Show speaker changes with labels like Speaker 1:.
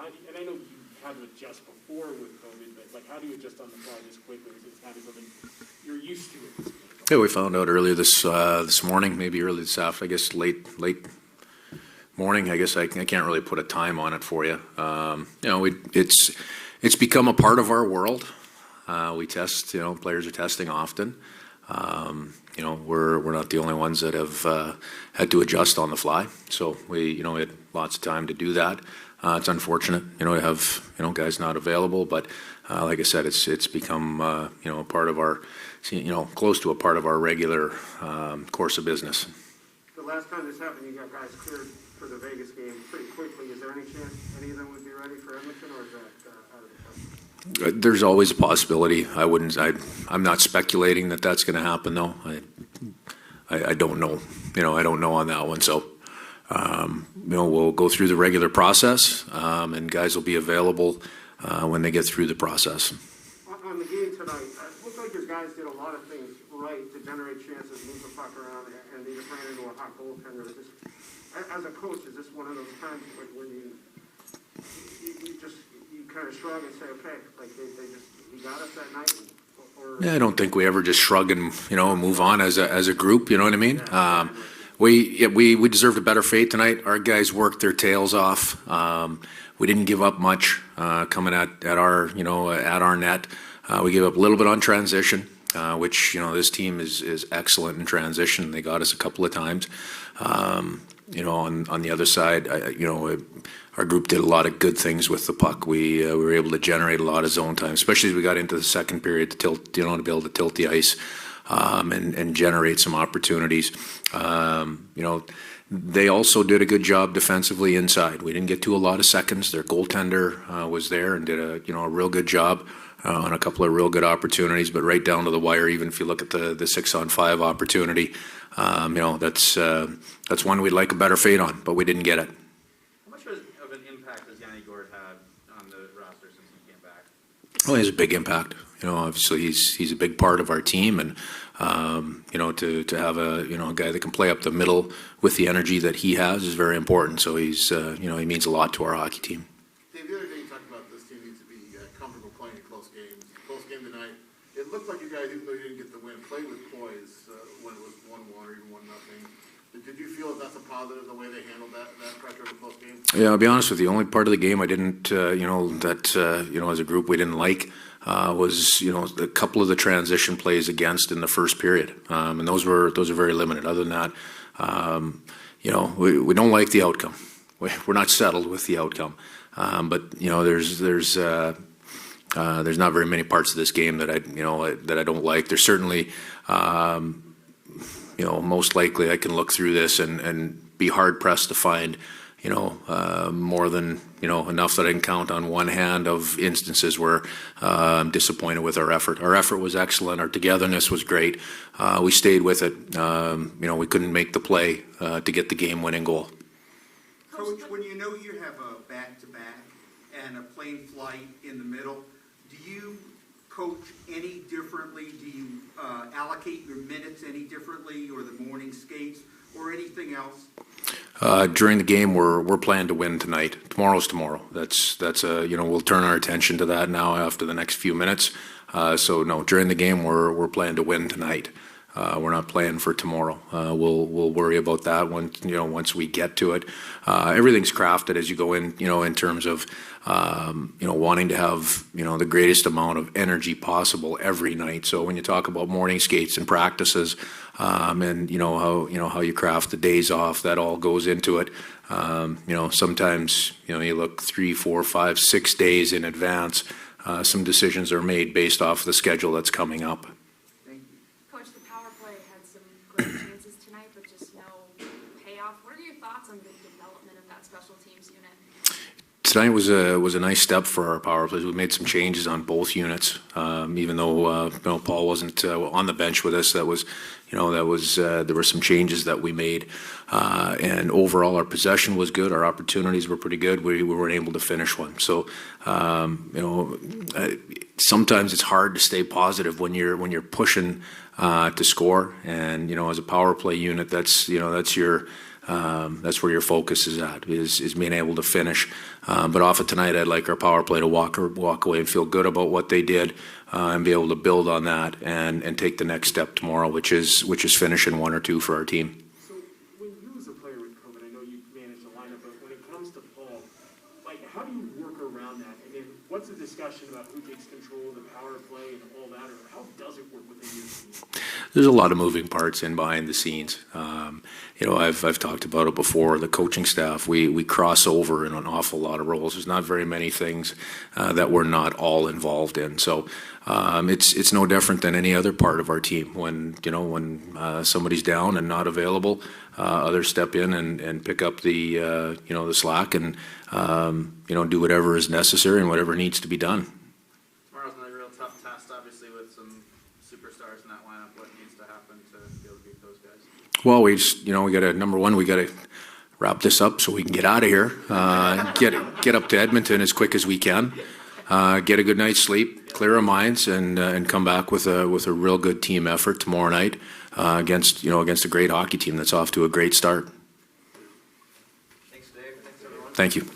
Speaker 1: how do you, and I know you had to adjust before with COVID, but like how do you adjust on the fly this quickly? Is it kind of something you're used to at this point?
Speaker 2: Yeah, we found out earlier this morning, maybe early this afternoon, I guess late morning. I guess I can't really put a time on it for you. It's become a part of our world. We test, players are testing often. We're not the only ones that have had to adjust on the fly. So we had lots of time to do that. It's unfortunate, to have, guys not available, but like I said, it's become, a part of our, close to a part of our regular course of business.
Speaker 3: The last time this happened, you got guys cleared for the Vegas game pretty quickly. Is there any chance any of them would be ready for Edmonton, or is that out of the question?
Speaker 2: There's always a possibility. I'm not speculating that that's going to happen, though. I don't know. I don't know on that one. So, we'll go through the regular process, and guys will be available when they get through the process.
Speaker 3: On the game tonight, it looked like your guys did a lot of things right to generate chances, move the puck around, and they just ran into a hot goaltender. As a coach, is this one of those times when you kind of shrug and say, okay, like he got us that night?
Speaker 2: Yeah, I don't think we ever just shrug and move on as a group. You know what I mean? We deserved a better fate tonight. Our guys worked their tails off. We didn't give up much coming at our net. We gave up a little bit on transition, which this team is excellent in transition. They got us a couple of times. On the other side, our group did a lot of good things with the puck. We were able to generate a lot of zone time, especially as we got into the second period to tilt, to be able to tilt the ice and generate some opportunities. They also did a good job defensively inside. We didn't get to a lot of seconds. Their goaltender was there and did a real good job on a couple of real good opportunities, but right down to the wire. Even if you look at the 6-on-5 opportunity, that's one we'd like a better fate on, but we didn't get it.
Speaker 4: How much of an impact has Yanni Gord had on the roster since he came back?
Speaker 2: Well, he has a big impact. Obviously he's a big part of our team, and to have a guy that can play up the middle with the energy that he has is very important. So he's he means a lot to our hockey team.
Speaker 5: Dave, the other day you talked about this team needs to be comfortable playing in close games. Close game tonight, it looked like you guys, even though you didn't get the win, played with poise when it was 1-1 or even 1-0. Did you feel that that's a positive, the way they handled that pressure in a close game? Yeah, I'll be honest with you. The only part of the game I didn't, as a group we didn't like was, a couple of the transition plays against in the first period, and those are very limited. Other than that, we don't like the outcome. We're not settled with the outcome, but there's not very many parts of this game that I don't like. There's certainly. Most likely I can look through this and be hard pressed to find, more than, enough that I can count on one hand of instances where I'm disappointed with our effort. Our effort was excellent. Our togetherness was great. We stayed with it. We couldn't make the play to get the game-winning goal.
Speaker 6: Coach, when you know you have a back-to-back and a plane flight in the middle, do you coach any differently? Do you allocate your minutes any differently, or the morning skates, or anything else?
Speaker 2: During the game, we're planning to win tonight. Tomorrow's tomorrow. That's we'll turn our attention to that now after the next few minutes. So no, during the game we're planning to win tonight. We're not playing for tomorrow. We'll worry about that once we get to it. Everything's crafted as you go in, in terms of wanting to have the greatest amount of energy possible every night. So when you talk about morning skates and practices, and how you craft the days off, that all goes into it. Sometimes you look 3, 4, 5, 6 days in advance. Some decisions are made based off the schedule that's coming up.
Speaker 7: Coach, the power play had some great chances tonight, but just no payoff. What are your thoughts on the development of that special teams unit?
Speaker 2: Tonight was a nice step for our power plays. We made some changes on both units, even though Paul wasn't on the bench with us. There were some changes that we made, and overall our possession was good. Our opportunities were pretty good. We weren't able to finish one. So sometimes it's hard to stay positive when you're pushing to score, and as a power play unit, that's your That's where your focus is at, is being able to finish. But off of tonight, I'd like our power play to walk away and feel good about what they did, and be able to build on that and take the next step tomorrow, which is finishing 1 or 2 for our team.
Speaker 1: So when you as a player with COVID, I know you manage the lineup, but when it comes to Paul, like, how do you work around that? And then what's the discussion about who takes control of the power play and all that, or how does it work within your team?
Speaker 2: There's a lot of moving parts in behind the scenes. I've talked about it before. The coaching staff, we cross over in an awful lot of roles. There's not very many things that we're not all involved in. So it's no different than any other part of our team. When somebody's down and not available, others step in and pick up the slack and do whatever is necessary and whatever needs to be done.
Speaker 4: Tomorrow's another real tough test, obviously, with some superstars in that lineup. What needs to happen to be able to beat those guys?
Speaker 2: Well, we got to, number one, we got to wrap this up so we can get out of here, get up to Edmonton as quick as we can, get a good night's sleep, clear our minds, and come back with a real good team effort tomorrow night against a great hockey team that's off to a great start.
Speaker 4: Thanks, Dave. Thanks, everyone.
Speaker 2: Thank you.